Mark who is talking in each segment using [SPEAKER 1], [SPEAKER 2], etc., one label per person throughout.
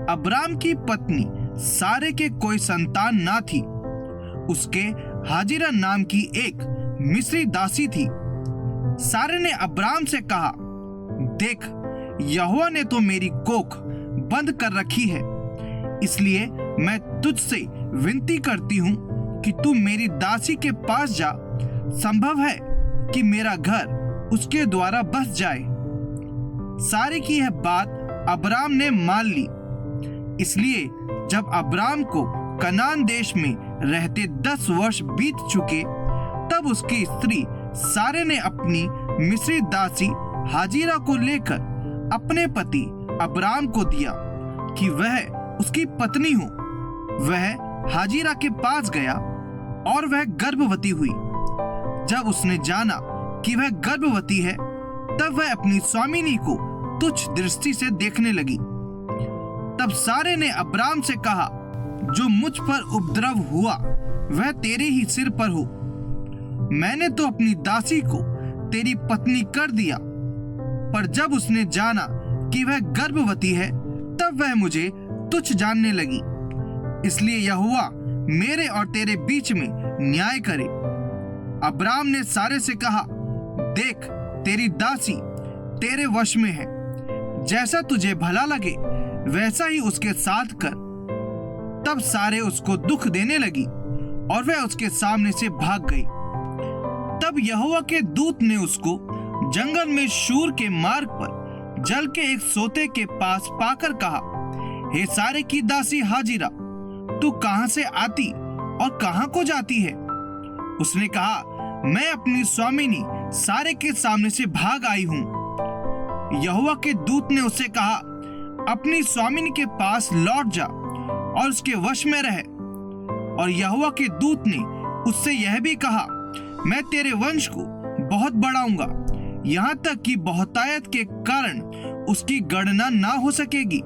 [SPEAKER 1] Abram की पत्नी सारे के कोई संतान ना थी। उसके हाजिरा नाम की एक मिस्री दासी थी। सारे ने अब्राम से कहा, देख, यहोवा ने तो मेरी कोख बंद कर रखी है, इसलिए मैं तुझसे विनती करती हूँ कि तू मेरी दासी के पास जा। संभव है कि मेरा घर उसके द्वारा बस जाए। सारे की यह बात अब्राम ने मान ली। इसलिए जब अब्राम को कनान देश में रहते 10 वर्ष बीत चुके, तब उसकी स्त्री सारे ने अपनी मिस्री दासी हाजिरा को लेकर अपने पति अब्राम को दिया कि वह उसकी पत्नी हो। वह हाजिरा के पास गया और वह गर्भवती हुई। जब उसने जाना कि वह गर्भवती है, तब वह अपनी स्वामिनी को तुच्छ दृष्टि से देखने लगी। तब सारे ने अब्राम से कहा, जो मुझ पर उपद्रव हुआ वह तेरे ही सिर पर हो। मैंने तो अपनी दासी को तेरी पत्नी कर दिया, पर जब उसने जाना कि वह गर्भवती है, तब वह मुझे तुच्छ जानने लगी। इसलिए यहोवा मेरे और तेरे बीच में न्याय करे। अब्राम ने सारे से कहा, देख, तेरी दासी तेरे वश में है, जैसा तुझे भला लगे वैसा ही उसके साथ कर। तब सारे उसको दुख देने लगी और वह उसके सामने से भाग गई। तब यहोवा के दूत ने उसको जंगल में शूर के मार्ग पर जल के एक सोते के पास पाकर कहा, हे सारे की दासी हाजिरा, तू कहां से आती और कहां को जाती है? उसने कहा, मैं अपनी स्वामिनी सारे के सामने से भाग आई हूं। यहोवा के दूत ने उससे कहा, अपनी स्वामिनी के पास लौट जा और उसके वश में रह। और यहोवा के दूत ने उससे यह भी कहा, मैं तेरे वंश को बहुत बढ़ाऊंगा, यहाँ तक कि बहुतायत के कारण उसकी गणना ना हो सकेगी।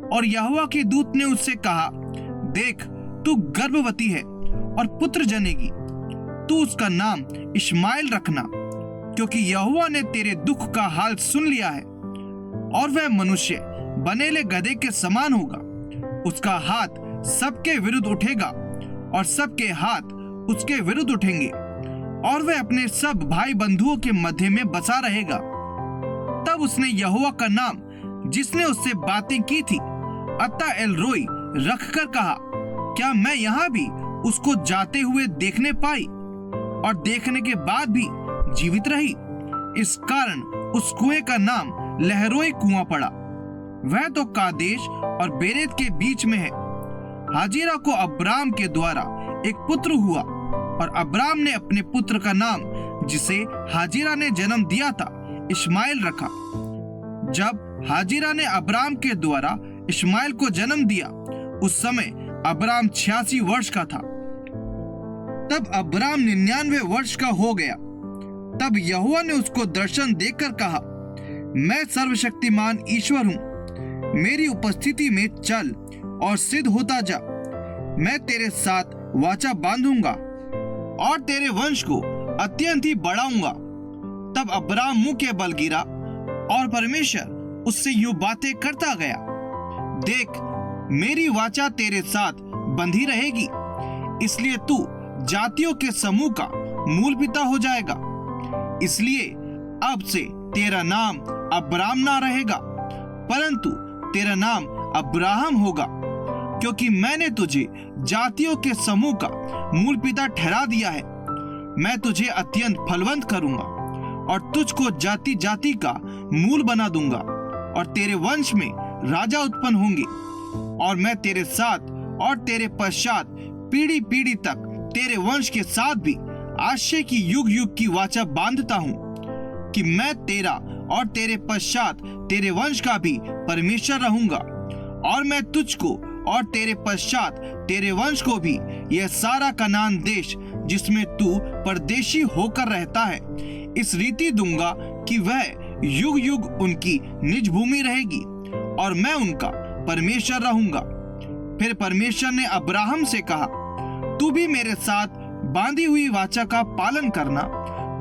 [SPEAKER 1] और यहोवा के दूत ने उससे कहा, देख, तू गर्भवती है और पुत्र जनेगी। तू उसका नाम इश्माएल रखना, क्योंकि यहोवा ने तेरे दुख का हाल सुन लिया है। और वह मनुष्य बनेले गधे के समान होगा। उसका हाथ सबके विरुद्ध उठेगा और सबके हाथ उसके विरुद्ध उठेंगे, और वह अपने सब भाई बंधुओं के मध्य में बसा रहेगा। तब उसने यहोवा का नाम, जिसने उससे बातें की थी, अत्ता एल रोई रखकर कहा, क्या मैं यहाँ भी उसको जाते हुए देखने पाई और देखने के बाद भी जीवित रही? इस कारण उस कुएं का नाम लहरोई कुआं पड़ा। वह तो कादेश और बेरेत के बीच में है। हाजिरा को अब्राम के द्वारा एक पुत्र हुआ, और अब्राम ने अपने पुत्र का नाम, जिसे हाजिरा ने जन्म दिया था, इश्माएल रखा। जब हाजिरा ने अब्राम के द्वारा इश्माएल को जन्म दिया, उस समय अब्राम 86 वर्ष का था। तब अब्राम 99 वर्ष का हो गया। तब यहोवा ने उसको दर्शन देकर कहा, मैं सर्वशक्तिमान ईश्वर हूँ, मेरी उपस्थिति में चल और सिद्ध होता जा। मैं तेरे साथ वाचा बांधूंगा और तेरे वंश को अत्यंत ही बढ़ाऊंगा। तब अब्राम मुंह के बल गिरा और परमेश्वर उससे यूं बातें करता गया, देख, मेरी वाचा तेरे साथ बंधी रहेगी, इसलिए तू जातियों के समूह का मूल पिता हो जाएगा। इसलिए अब से तेरा नाम अब्राम ना रहेगा, परंतु तेरा नाम अब्राहम होगा, क्योंकि मैंने तुझे जातियों के समूह का मूल पिता ठहरा दिया है। मैं तुझे अत्यंत फलवंत करूंगा और तुझको जाति जाति का मूल बना दूंगा, और तेरे वंश में राजा उत्पन्न होंगे। और मैं तेरे साथ और तेरे पश्चात पीढ़ी पीढ़ी तक तेरे वंश के साथ भी आश्चर्य की युग युग की वाचा बांधता हूँ, कि मैं तेरा और तेरे पश्चात तेरे वंश का भी परमेश्वर रहूंगा। और मैं तुझको और तेरे पश्चात तेरे वंश को भी यह सारा कनान देश, जिसमें तू परदेशी होकर रहता है, इस रीति दूंगा कि वह युग युग उनकी निज भूमि रहेगी, और मैं उनका परमेश्वर रहूंगा। फिर परमेश्वर ने अब्राहम से कहा, तू भी मेरे साथ बांधी हुई वाचा का पालन करना,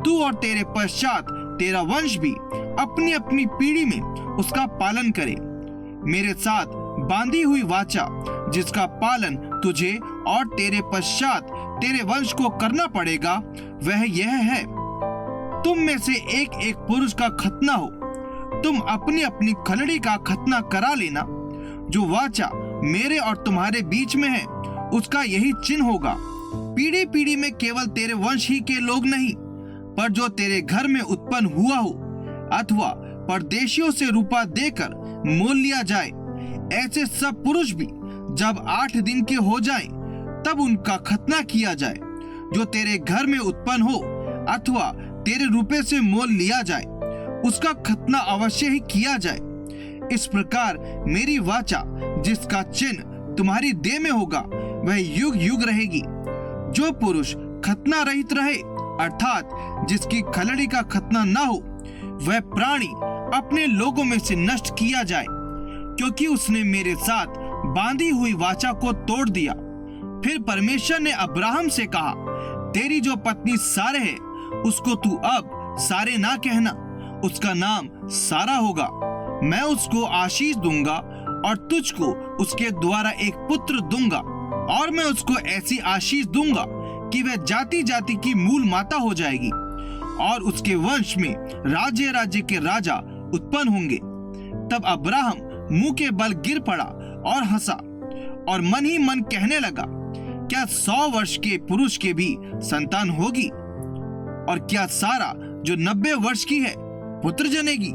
[SPEAKER 1] तू और तेरे पश्चात तेरा वंश भी अपनी अपनी पीढ़ी में उसका पालन करे। मेरे साथ बांधी हुई वाचा जिसका पालन तुझे और तेरे पश्चात तेरे वंश को करना पड़ेगा, वह यह है, तुम में से एक एक पुरुष का खतना हो। तुम अपनी अपनी खलड़ी का खतना करा लेना। जो वाचा मेरे और तुम्हारे बीच में है, उसका यही चिन्ह होगा। पीढ़ी पीढ़ी में केवल तेरे वंश ही के लोग नहीं, पर जो तेरे घर में उत्पन्न हुआ हो अथवा परदेशियों से रुपा देकर मोल लिया जाए, ऐसे सब पुरुष भी जब 8 दिन के हो जाएं, तब उनका खतना किया जाए। जो तेरे घर में उत्पन्न हो अथवा तेरे रुपए से मोल लिया जाए, उसका खतना अवश्य ही किया जाए। इस प्रकार मेरी वाचा जिसका चिन्ह तुम्हारी देह में होगा, वह युग युग रहेगी। जो पुरुष खतना रहित रहे, अर्थात जिसकी खलड़ी का खतना ना हो, वह प्राणी अपने लोगों में से नष्ट किया जाए, क्योंकि उसने मेरे साथ बांधी हुई वाचा को तोड़ दिया। फिर परमेश्वर ने अब्राहम से कहा, तेरी जो पत्नी सारे है, उसको तू अब सारे ना कहना, उसका नाम सारा होगा। मैं उसको आशीष दूंगा और तुझको उसके द्वारा एक पुत्र दूंगा, और मैं उसको ऐसी आशीष दूंगा कि वह जाति जाति की मूल माता हो जाएगी, और उसके वंश में राज्य राज्य के राजा उत्पन्न होंगे। तब अब्राहम मुंह के बल गिर पड़ा और हंसा, और मन ही मन कहने लगा, क्या 100 वर्ष के पुरुष के भी संतान होगी? और क्या सारा जो 90 वर्ष की है पुत्र जनेगी?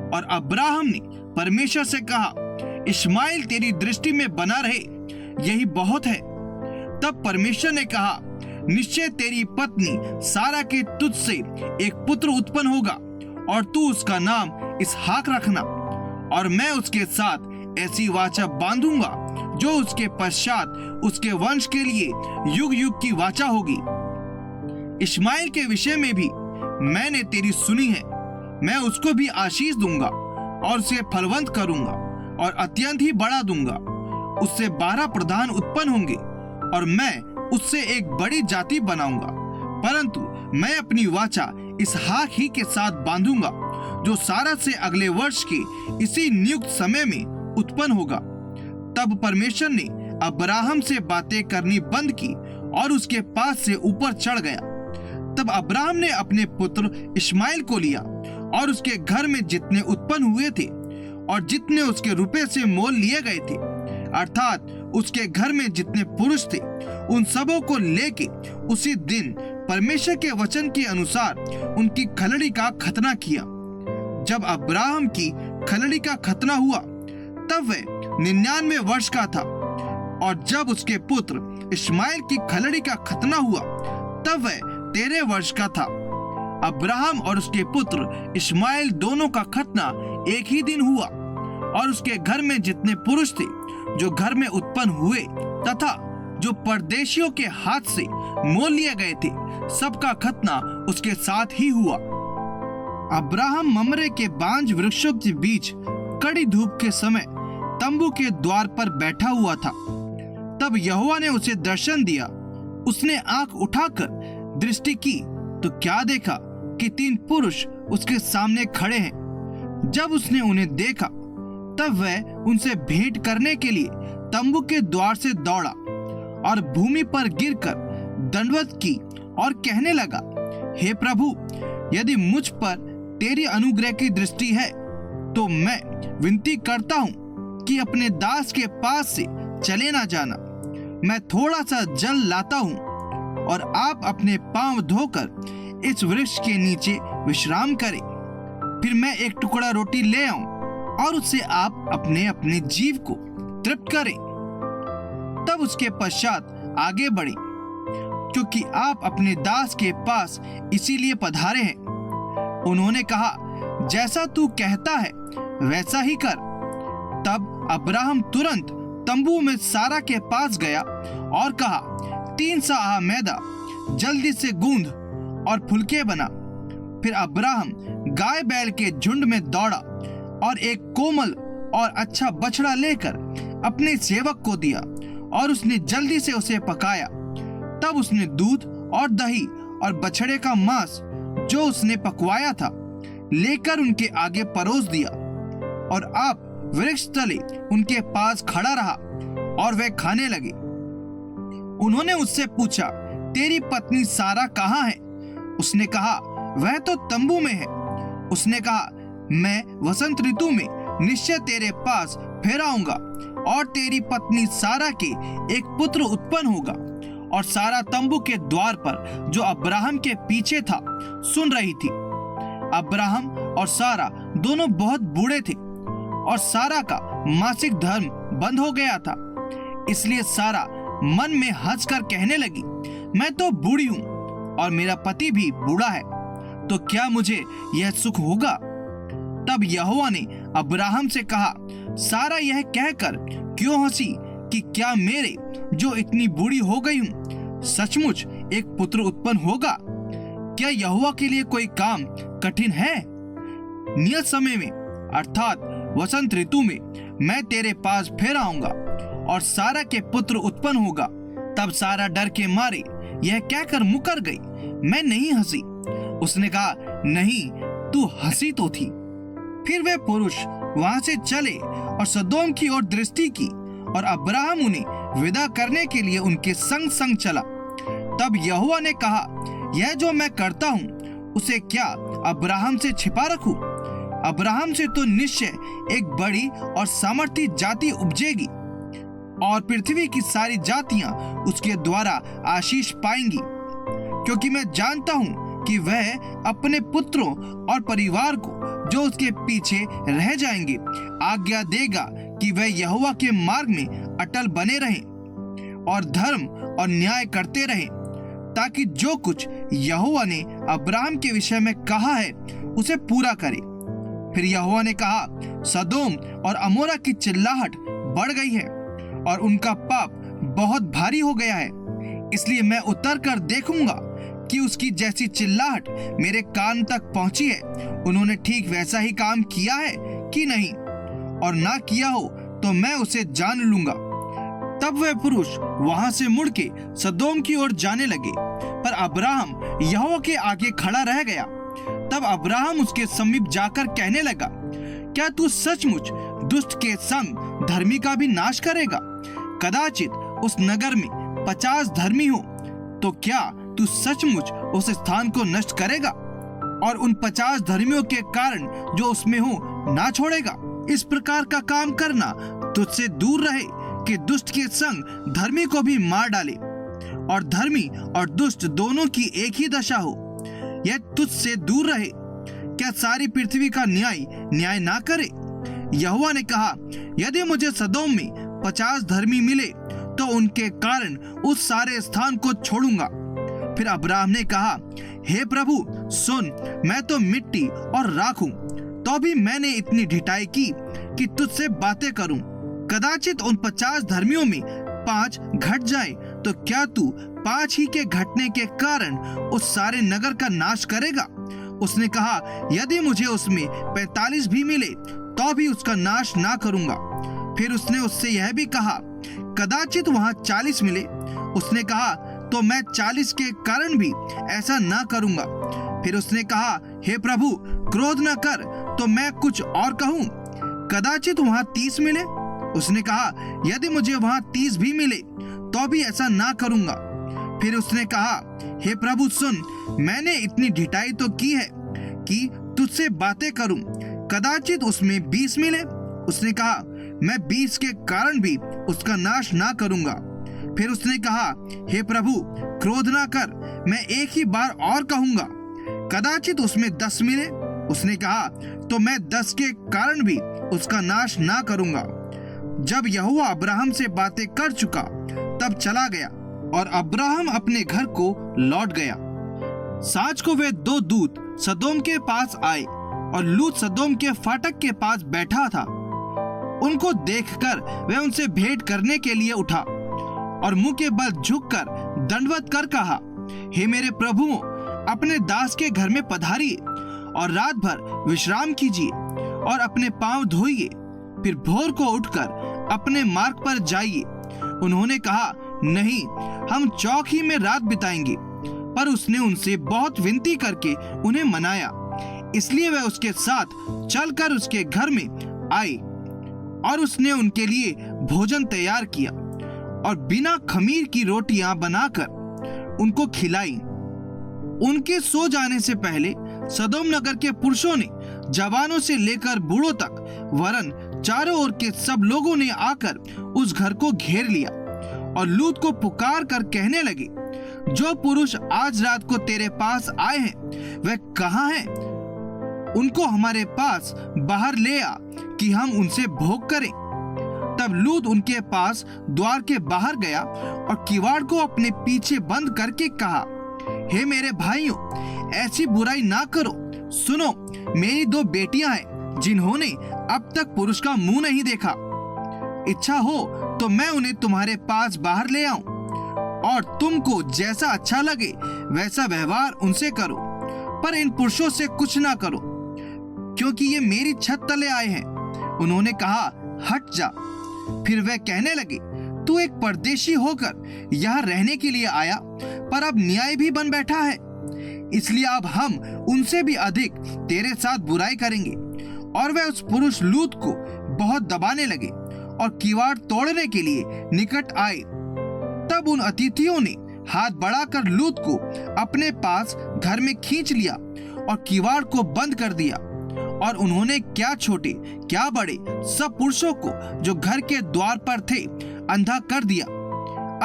[SPEAKER 1] और अब्राहम ने परमेश्वर से कहा, इश्माइल तेरी दृष्टि में बना रहे, यही बहुत है। तब परमेश्वर ने कहा, निश्चय तेरी पत्नी सारा के तुझसे एक पुत्र उत्पन्न होगा, और तू उसका नाम इसहाक रखना, और मैं उसके साथ ऐसी वाचा बांधूंगा जो उसके पश्चात उसके वंश के लिए युग युग की वाचा होगी। इश्माइल के विषय में भी मैंने तेरी सुनी है। मैं उसको भी आशीष दूंगा और उसे फलवंत करूंगा और अत्यंत ही बढ़ा दूंगा। उससे 12 प्रधान उत्पन्न होंगे, और मैं उससे एक बड़ी जाति बनाऊंगा। परंतु मैं अपनी वाचा इसहाक ही के साथ बांधूंगा, जो सारा से अगले वर्ष के इसी नियुक्त समय में उत्पन्न होगा। तब परमेश्वर ने अब्राहम से बातें करनी बंद की और उसके पास से ऊपर चढ़ गया। तब अब्राहम ने अपने पुत्र इश्माइल को लिया, और उसके घर में जितने उत्पन्न हुए थे और जितने उसके रुपए से मोल लिए गए थे, अर्थात उसके घर में जितने पुरुष थे, उन सबों को लेके उसी दिन परमेश्वर के वचन के अनुसार उनकी खलड़ी का खतना किया। जब अब्राहम की खलड़ी का खतना हुआ, तब वह 99 वर्ष का था, और जब उसके पुत्र इश्माइल की खलड़ी का खतना हुआ, तब वह 13 वर्ष का था। अब्राहम और उसके पुत्र इश्माइल दोनों का खतना एक ही दिन हुआ, और उसके घर में जितने पुरुष थे जो घर में उत्पन्न हुए तथा जो परदेशियों के हाथ से मोल लिए गए थे, सबका खतना उसके साथ ही हुआ। अब्राहम ममरे के बांज वृक्षों के बीच कड़ी धूप के समय तंबू के द्वार पर बैठा हुआ था। तब यहोवा ने उसे दर्शन दिया। उसने आंख उठाकर दृष्टि की तो क्या देखा कि 3 पुरुष उसके सामने खड़े हैं। जब उसने उन्हें देखा, तब वह उनसे भेंट करने के लिए तंबू के द्वार से दौड़ा और भूमि पर गिरकर दंडवत की और कहने लगा, हे प्रभु, यदि मुझ पर तेरी अनुग्रह की दृष्टि है, तो मैं विनती करता हूँ कि अपने दास के पास से चले ना जाना। मैं थोड़ा सा जल लाता हूँ, और आप अपने पांव धोकर इस वृक्ष के नीचे विश्राम करें। फिर मैं एक टुकड़ा रोटी ले आऊं, और उससे आप अपने अपने जीव को तृप्त करें। तब उसके पश्चात आगे बढ़े, क्योंकि आप अपने दास के पास इसीलिए पधारे हैं। उन्होंने कहा, जैसा तू कहता है वैसा ही कर। तब अब्राहम तुरंत तंबू में सारा के पास गया और कहा, 3 सआ मैदा जल्दी से गूंध और फुलके बना। फिर अब्राहम गाय बैल के झुंड में दौड़ा और एक कोमल और अच्छा बछड़ा लेकर अपने सेवक को दिया, और उसने जल्दी से उसे पकाया। तब उसने दूध और दही और बछड़े का मांस जो उसने पकवाया था लेकर उनके आगे परोस दिया, और आप वृक्ष तले उनके पास खड़ा रहा और वे खाने लगे। उन्होंने उससे पूछा, तेरी पत्नी सारा कहाँ है? उसने कहा, वह तो तंबू में है। उसने कहा, मैं वसंत ऋतु में निश्चय तेरे पास फिर आऊंगा और तेरी पत्नी सारा के एक पुत्र उत्पन्न होगा। और सारा तंबू के द्वार पर जो अब्राहम के पीछे था सुन रही थी। अब्राहम और सारा दोनों बहुत बूढ़े थे और सारा का मासिक धर्म बंद हो गया था। इसलिए सारा मन में हंसकर कहने लगी, मैं तो बूढ़ी हूं और मेरा पति भी बूढ़ा है, तो क्या मुझे यह सुख होगा? तब यहोवा ने अब्राहम से कहा, सारा यह कहकर क्यों हंसी कि क्या मेरे जो इतनी बूढ़ी हो गई हूं सचमुच एक पुत्र उत्पन्न होगा? क्या यहोवा के लिए कोई काम कठिन है? नियत समय में अर्थात वसंत ऋतु में मैं तेरे पास फिर आऊंगा और सारा के पुत्र उत्पन्न होगा। तब सारा डर के मारे यह कहकर मुकर गई, मैं नहीं हंसी। उसने कहा, नहीं, तू हंसी तो थी। फिर वे पुरुष वहां से चले और सदोम की ओर दृष्टि की और अब्राहम उन्हें विदा करने के लिए उनके संग संग चला। तब यहोवा ने कहा, यह जो मैं करता हूं उसे क्या अब्राहम से छिपा रखूं? अब्राहम से तो निश्चय एक बड़ी और सामर्थी जाति उपजेगी और पृथ्वी की सारी जातियां उसके द्वारा आशीष पाएंगी, क्योंकि मैं जानता हूं कि वह अपने पुत्रों और परिवार को जो उसके पीछे रह जाएंगे आज्ञा देगा कि वह यहोवा के मार्ग में अटल बने रहें और धर्म और न्याय करते रहें, ताकि जो कुछ यहोवा ने अब्राहम के विषय में कहा है उसे पूरा करे। फिर यहोवा ने कहा, सदोम और अमोरा की चिल्लाहट बढ़ गई है और उनका पाप बहुत भारी हो गया है, इसलिए मैं उतर कर देखूंगा कि उसकी जैसी चिल्लाहट मेरे कान तक पहुंची है, उन्होंने ठीक वैसा ही काम किया है कि नहीं, और ना किया हो तो मैं उसे जान लूंगा। तब वह पुरुष वहां से मुड़ के सदोम की ओर जाने लगे, पर अब्राहम यहोवा के आगे खड़ा रह गया। तब अब्राहम उसके समीप जाकर कहने लगा, क्या तू सचमुच दुष्ट के संग धर्मी का भी नाश करेगा? कदाचित उस नगर में 50 धर्मी हो, तो क्या तू सचमुच उस स्थान को नष्ट करेगा और उन 50 धर्मियों के कारण जो उसमें हो ना छोड़ेगा? इस प्रकार का काम करना तुझसे दूर रहे कि दुष्ट के संग धर्मी को भी मार डाले और धर्मी और दुष्ट दोनों की एक ही दशा हो। यह तुझसे दूर रहे। क्या सारी पृथ्वी का न्याय ना करे? यहोवा ने कहा, यदि मुझे सदोम में 50 धर्मी मिले तो उनके कारण उस सारे स्थान को छोड़ूंगा। फिर अब्राहम ने कहा, हे प्रभु सुन, मैं तो मिट्टी और राख हूं, तो भी मैंने इतनी ढिठाई की कि तुझसे बातें करूं। कदाचित उन 50 धर्मियों में 5 घट जाए, तो क्या तू 5 ही के घटने के कारण उस सारे नगर का नाश करेगा? उसने कहा, यदि मुझे उसमें 45 भी मिले तो भी उसका नाश ना करूंगा। फिर उसने उससे यह भी कहा, कदाचित वहां 40 मिले। उसने कहा, तो मैं 40 के कारण भी ऐसा ना करूंगा। फिर उसने कहा, हे प्रभु क्रोध न कर, तो मैं कुछ और कहूं। कदाचित वहां 30 मिले। उसने कहा, यदि मुझे वहां 30 भी मिले तो भी ऐसा ना करूंगा। फिर उसने कहा, हे प्रभु सुन, मैंने इतनी ढिठाई तो की है कि तुझसे बातें करूं। कदाचित उसमें 20 मिले। उसने कहा, मैं 20 के कारण भी उसका नाश ना करूंगा। फिर उसने कहा, हे प्रभु क्रोध ना कर, मैं एक ही बार और कहूंगा। कदाचित उसमें 10 मिले। उसने कहा, तो मैं 10 के कारण भी उसका नाश ना करूंगा। जब यहोवा अब्राहम से बातें कर चुका तब चला गया और अब्राहम अपने घर को लौट गया। सांझ को वे 2 दूत सदोम के पास आए और लूत सदोम के फाटक के पास बैठा था। उनको देखकर वह उनसे भेंट करने के लिए उठा और मुंह के बल झुककर दंडवत कर कहा, हे मेरे प्रभुओं, अपने दास के घर में पधारिए और रात भर विश्राम कीजिए और अपने पांव धोइए, फिर भोर को उठकर अपने मार्ग पर जाइए। उन्होंने कहा, नहीं, हम चौक ही में रात बिताएंगे। पर उसने उनसे बहुत विनती करके उन्हें मनाया, इसलिए वे उसके साथ चलकर उसके घर में आए। और उसने उनके लिए भोजन तैयार किया और बिना खमीर की रोटियां बनाकर उनको खिलाई। उनके सो जाने से पहले सदोम नगर के पुरुषों ने जवानों से लेकर बूढ़ों तक वरन चारों ओर के सब लोगों ने आकर उस घर को घेर लिया और लूत को पुकार कर कहने लगे, जो पुरुष आज रात को तेरे पास आए हैं वह कहाँ हैं? उनको हमारे पास बाहर ले आ कि हम उनसे भोग करें। तब लूत उनके पास द्वार के बाहर गया और किवाड़ को अपने पीछे बंद करके कहा, हे मेरे भाइयों, ऐसी बुराई ना करो। सुनो, मेरी 2 बेटियां हैं जिन्होंने अब तक पुरुष का मुंह नहीं देखा। इच्छा हो तो मैं उन्हें तुम्हारे पास बाहर ले आऊं और तुमको जैसा अच्छा लगे वैसा व्यवहार उनसे करो, पर इन पुरुषों से कुछ ना करो, क्योंकि ये मेरी छत तले आए हैं। उन्होंने कहा, हट जा। फिर वे कहने लगे, तू एक परदेशी होकर यहाँ रहने के लिए आया, पर अब न्याय भी बन बैठा है। इसलिए अब हम उनसे भी अधिक तेरे साथ बुराई करेंगे। और वे उस पुरुष लूत को बहुत दबाने लगे और किवाड़ तोड़ने के लिए निकट आए। तब उन अतिथियों ने हाथ बढ़ाकर लूत को अपने पास घर में खींच लिया और किवाड़ को बंद कर दिया। और उन्होंने क्या छोटे क्या बड़े सब पुरुषों को जो घर के द्वार पर थे अंधा कर दिया।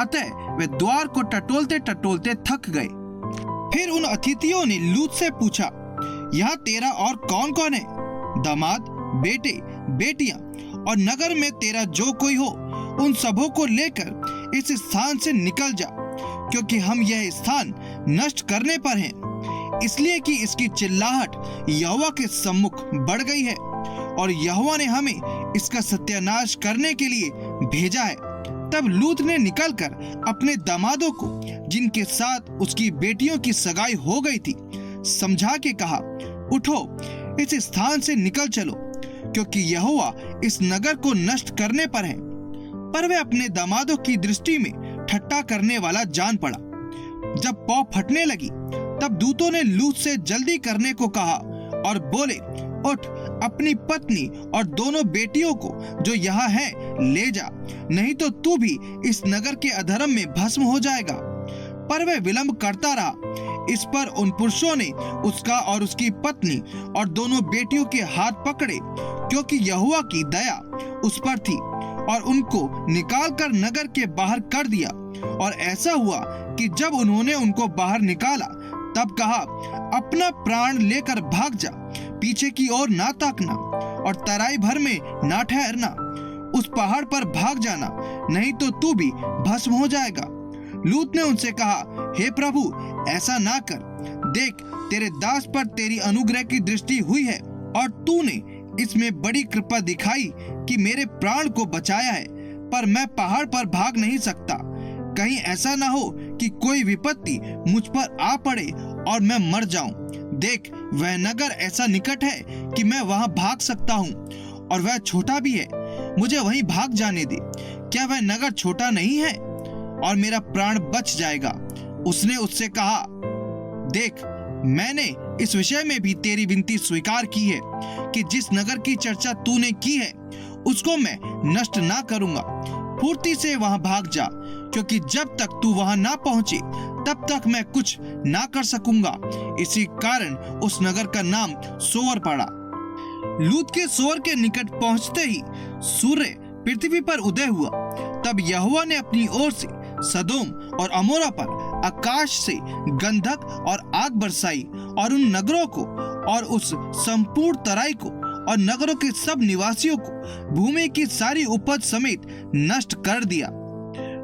[SPEAKER 1] अतः वे द्वार को टटोलते टटोलते थक गए। फिर उन अतिथियों ने लूत से पूछा, यहाँ तेरा और कौन कौन है? दामाद, बेटे, बेटियां और नगर में तेरा जो कोई हो, उन सबों को लेकर इस स्थान से निकल जा, क्योंकि हम यह स्थान नष्ट करने पर हैं, इसलिए कि इसकी चिल्लाहट यहोवा के सम्मुख बढ़ गई है और यहोवा ने हमें इसका सत्यानाश करने के लिए भेजा है। तब लूत ने निकलकर अपने दामादों को, जिनके साथ उसकी बेटियों की सगाई हो गई थी, समझा के कहा, उठो, इस स्थान से निकल चलो, क्योंकि यहोवा इस नगर को नष्ट करने पर है। पर वे अपने दामादों की दृष्टि में ठट्ठा करने वाला जान पड़ा। जब पौ फटने लगी तब दूतों ने लूत से जल्दी करने को कहा और बोले, उठ, अपनी पत्नी और दोनों बेटियों को जो यहाँ हैं ले जा, नहीं तो तू भी इस नगर के अधर्म में भस्म हो जाएगा। पर वह विलंब करता रहा। इस पर उन पुरुषों ने उसका और उसकी पत्नी और दोनों बेटियों के हाथ पकड़े, क्योंकि यहोवा की दया उस पर थी, और उनको निकालकर नगर के बाहर कर दिया। और ऐसा हुआ कि जब उन्होंने उनको बाहर निकाला तब कहा, अपना प्राण लेकर भाग जा, पीछे की ओर ना ताकना और तराई भर में ना ठहरना। उस पहाड़ पर भाग जाना, नहीं तो तू भी भस्म हो जाएगा। लूत ने उनसे कहा, हे प्रभु, ऐसा ना कर। देख, तेरे दास पर तेरी अनुग्रह की दृष्टि हुई है और तूने इसमें बड़ी कृपा दिखाई कि मेरे प्राण को बचाया है, पर मैं पहाड़ पर भाग नहीं सकता। कहीं ऐसा ना हो कि कोई विपत्ति मुझ पर आ पड़े और मैं मर जाऊं। देख, वह नगर ऐसा निकट है कि मैं वहां भाग सकता हूं, और वह छोटा भी है, मुझे वहीं भाग जाने दे। क्या वह नगर छोटा नहीं है? और मेरा प्राण बच जाएगा। उसने उससे कहा, देख, मैंने इस विषय में भी तेरी विनती स्वीकार की है कि जिस नगर की चर्चा तूने की है उसको मैं नष्ट ना करूंगा। फुर्ती से वहां भाग जा, क्योंकि जब तक तू वहां ना पहुंचे तब तक मैं कुछ ना कर सकूंगा। इसी कारण उस नगर का नाम सोअर पड़ा। लूत के सोअर के निकट पहुंचते ही सूर्य पृथ्वी पर उदय हुआ। तब यहोवा ने अपनी ओर से सदोम और अमोरा पर आकाश से गंधक और आग बरसाई और उन नगरों को और उस संपूर्ण तराई को और नगरों के सब निवासियों को भूमि की सारी उपज समेत नष्ट कर दिया।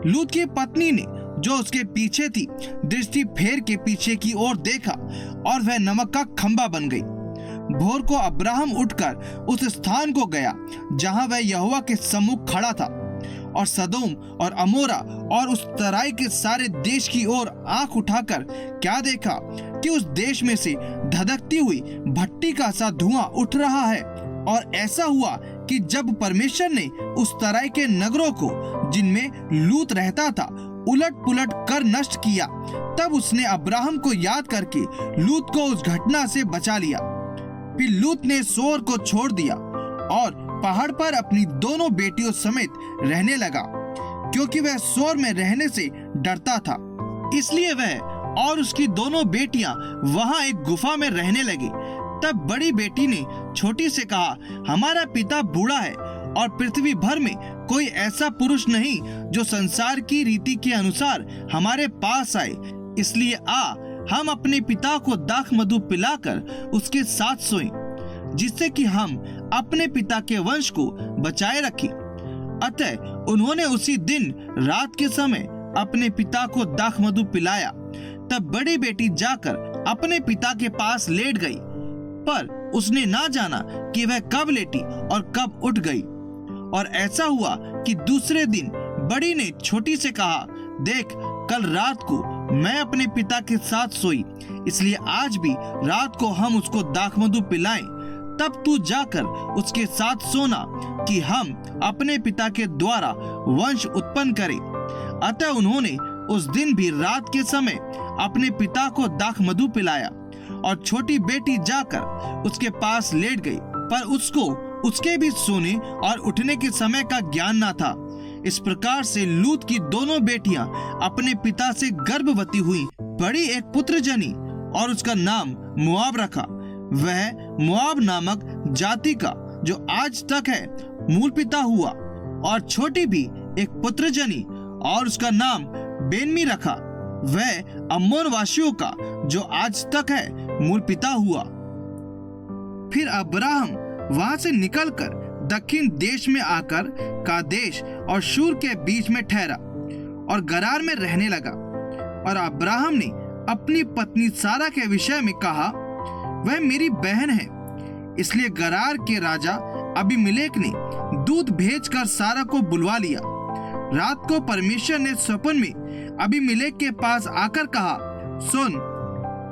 [SPEAKER 1] लूत की पत्नी ने जो उसके पीछे थी दृष्टि फेर के पीछे की ओर देखा और वह नमक का खंभा बन गई। भोर को अब्राहम उठकर उस स्थान को गया जहां वह यहोवा के सम्मुख खड़ा था, और सदोम और अमोरा और उस तराई के सारे देश की ओर आंख उठाकर क्या देखा कि उस देश में से धधकती हुई भट्टी का सा धुआं उठ रहा है। और ऐसा हुआ कि जब परमेश्वर ने उस तराई के नगरों को जिनमें लूत रहता था उलट पुलट कर नष्ट किया, तब उसने अब्राहम को याद करके लूत को उस घटना से बचा लिया। फिर लूत ने सोअर को छोड़ दिया और पहाड़ पर अपनी दोनों बेटियों समेत रहने लगा, क्योंकि वह शोर में रहने से डरता था। इसलिए वह और उसकी दोनों बेटियां वहां एक गुफा में रहने लगी। तब बड़ी बेटी ने छोटी से कहा, हमारा पिता बूढ़ा है और पृथ्वी भर में कोई ऐसा पुरुष नहीं जो संसार की रीति के अनुसार हमारे पास आए, इसलिए हम अपने पिता को दाख मधु पिलाकर उसके साथ सोएं, जिससे कि हम अपने पिता के वंश को बचाए रखें। अतः उन्होंने उसी दिन रात के समय अपने पिता को दाख मधु पिलाया। तब बड़ी बेटी जाकर अपने पिता के पास लेट गई, पर उसने ना जाना कि वह कब लेटी और कब उठ गई। और ऐसा हुआ कि दूसरे दिन बड़ी ने छोटी से कहा, देख, कल रात को मैं अपने पिता के साथ सोई, इसलिए आज भी रात को हम उसको दाख मधु पिलाएं। तब तू जाकर उसके साथ सोना कि हम अपने पिता के द्वारा वंश उत्पन्न करें। अतः उन्होंने उस दिन भी रात के समय अपने पिता को दाख मधु पिलाया और छोटी बेटी जाकर उसके पास लेट गई, पर उसको उसके भी सोने और उठने के समय का ज्ञान न था। इस प्रकार से लूत की दोनों बेटियां अपने पिता से गर्भवती हुई। बड़ी एक पुत्र जनी और उसका नाम मोआब रखा। वह मोआब नामक जाति का जो आज तक है मूल पिता हुआ। और छोटी भी एक पुत्र जनी और उसका नाम बेनमी रखा। वह अम्मोन वासियों का जो आज तक है मूल पिता हुआ। फिर अब्राहम वहां से निकलकर दक्षिण देश में आकर कादेश और शूर के बीच में ठहरा और गरार में रहने लगा। और अब्राहम ने अपनी पत्नी सारा के विषय में कहा, वह मेरी बहन है। इसलिए गरार के राजा अबीमेलेक ने दूत भेजकर सारा को बुलवा लिया। रात को परमेश्वर ने स्वप्न में अबीमेलेक के पास आकर कहा, सुन,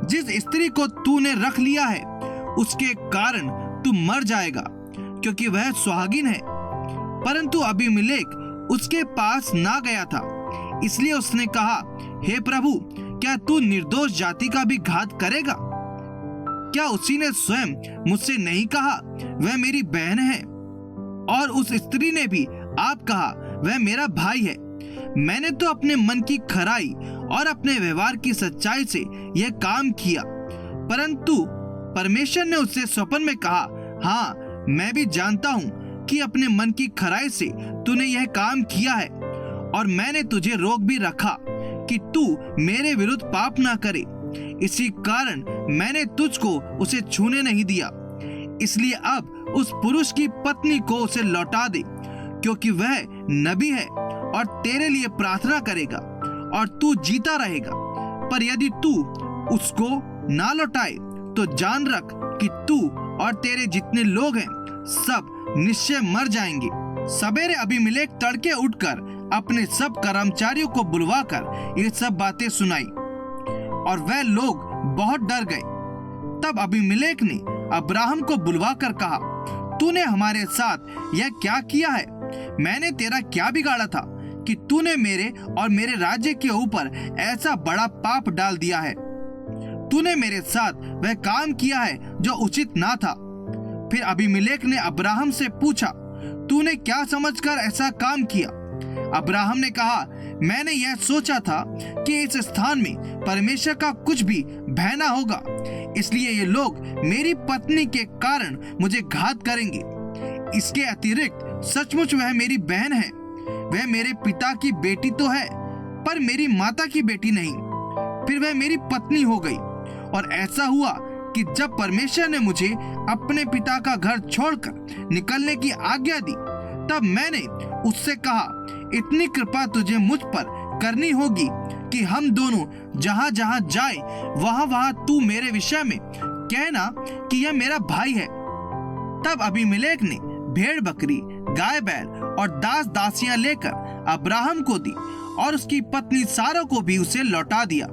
[SPEAKER 1] जिस स्त्री को तूने रख लिया है उसके कारण तू मर जाएगा, क्योंकि वह सुहागिन है। परंतु अबीमेलेक उसके पास ना गया था। इसलिए उसने कहा, हे प्रभु, क्या तू निर्दोष जाति का भी घात करेगा? क्या उसी ने स्वयं मुझसे नहीं कहा, वह मेरी बहन है? और उस स्त्री ने भी आप कहा, वह मेरा भाई है। मैंने तो अपने मन की खराई और अपने व्यवहार की सच्चाई से यह काम किया। परंतु परमेश्वर ने उससे स्वप्न में कहा, हाँ, मैं भी जानता हूँ कि अपने मन की खराई से तूने यह काम किया है, और मैंने तुझे रोक भी रखा कि तू मेरे विरुद्ध पाप ना करे। इसी कारण मैंने तुझको उसे छूने नहीं दिया। इसलिए अब उस पुरुष की पत्नी को उसे लौटा दे, क्योंकि वह नबी है और तेरे लिए प्रार्थना करेगा और तू जीता रहेगा। पर यदि तू उसको ना लौटाए तो जान रख कि तू और तेरे जितने लोग हैं सब निश्चय मर जाएंगे। सवेरे अबीमेलेक तड़के उठकर अपने सब कर्मचारियों को बुलवाकर ये सब बातें सुनाई, और वह लोग बहुत डर गए। तब अबीमेलेक ने अब्राहम को बुलवाकर कहा, तूने हमारे साथ यह क्या किया है? मैंने तेरा क्या बिगाड़ा था कि तूने मेरे और मेरे राज्य के ऊपर ऐसा बड़ा पाप डाल दिया है? तूने मेरे साथ वह काम किया है जो उचित ना था। फिर अबीमेलेक ने अब्राहम से पूछा, तूने क्या समझकर ऐसा काम किया? अब्राहम ने कहा, मैंने यह सोचा था कि इस स्थान में परमेश्वर का कुछ भी भय ना होगा, इसलिए ये लोग मेरी पत्नी के कारण मुझे घात करेंगे। इसके अतिरिक्त सचमुच वह मेरी बहन है। वह मेरे पिता की बेटी तो है, पर मेरी माता की बेटी नहीं। फिर वह मेरी पत्नी हो गई। और ऐसा हुआ कि जब परमेश्वर ने मुझे अपने पिता का घर छोड़कर निकलने की आज्ञा दी, तब मैंने उससे कहा, इतनी कृपा तुझे मुझ पर करनी होगी कि हम दोनों जहां जहां जाएं, वहां वहां तू मेरे विषय में कहना कि यह मेरा भाई है। तब अबीमेलेक ने भेड़ बकरी, गाय बैल और दास दासियां लेकर अब्राहम को दी और उसकी पत्नी सारा को भी उसे लौटा दिया।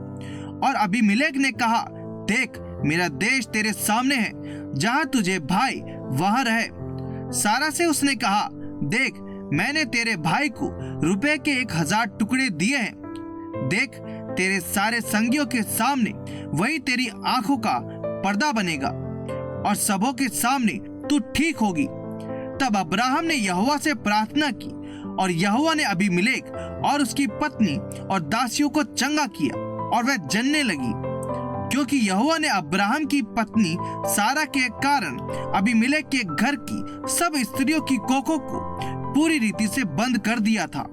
[SPEAKER 1] और अबीमेलेक ने कहा, देख, मेरा देश तेरे सामने है, जहां तुझे भाई वहां रहे। सारा से उसने कहा, देख, मैंने तेरे भाई को रुपए के 1000 टुकड़े दिए हैं। देख, तेरे सारे संगियों के सामने वही तेरी आंखों का पर्दा बनेगा और सबों के सामने तू ठीक होगी। तब अब्राहम ने यहोवा से प्रार्थना की और यहोवा ने अबीमेलेक और उसकी पत्नी और दासियों को चंगा किया और वह जनने लगी, क्योंकि यहोवा ने अब्राहम की पत्नी सारा के कारण अबीमेलेक के घर की सब स्त्रियों की कोखों को पूरी रीति से बंद कर दिया था।